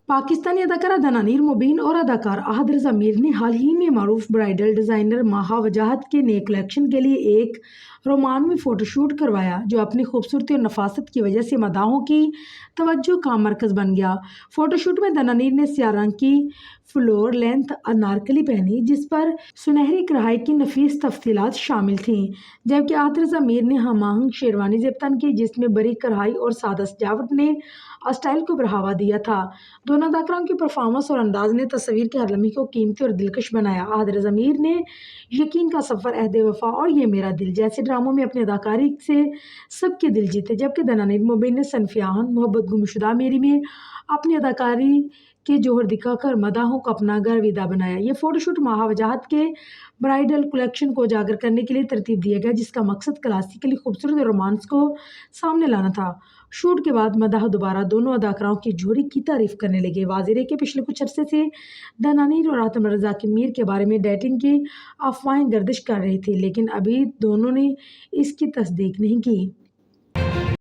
پاکستانی اداکارہ دنانیر مبین اور اداکار احد رضا میر نے حال ہی میں معروف برائیڈل ڈیزائنر ماہا وجاہت کے نئے کلیکشن کے لیے ایک رومانوی فوٹو شوٹ کروایا جو اپنی خوبصورتی اور نفاست کی وجہ سے مداحوں کی توجہ کا مرکز بن گیا۔ فوٹو شوٹ میں دنانیر نے سیاہ رنگ کی فلور لینتھ انارکلی پہنی جس پر سنہری کڑھائی کی نفیس تفصیلات شامل تھیں، جبکہ احد رضا میر نے ہم آہنگ شیروانی زیب تن کی جس میں باریک کڑھائی اور سادہ سجاوٹ نے اسٹائل کو بڑھاوا دیا تھا۔ دونوں اداکاروں کی پرفارمنس اور انداز نے تصویر کے ہر لمحے کو قیمتی اور دلکش بنایا۔ احد رضا میر نے یقین کا سفر، عہد وفا اور یہ میرا دل جیسے ڈراموں میں اپنی اداکاری سے سب کے دل جیتے، جبکہ دنانیر مبین نے صنفِ آہن، محبت گمشدہ میری میں اپنی اداکاری کے جوہر دکھا کر مداحوں کو اپنا گرویدہ بنایا۔ یہ فوٹو شوٹ ماہا وجاہت کے برائیڈل کلیکشن کو اجاگر کرنے کے لیے ترتیب دیا گیا جس کا مقصد کلاسیکلی خوبصورت اور رومانس کو سامنے لانا تھا۔ شوٹ کے بعد مداح دوبارہ دونوں اداکاروں کی جوڑی کی تعریف کرنے لگے۔ واضح ہے کہ پچھلے کچھ عرصے سے دنانیر اور احد رضا میر کے بارے میں ڈیٹنگ کی افواہیں گردش کر رہی تھیں، لیکن ابھی دونوں نے اس کی تصدیق نہیں کی۔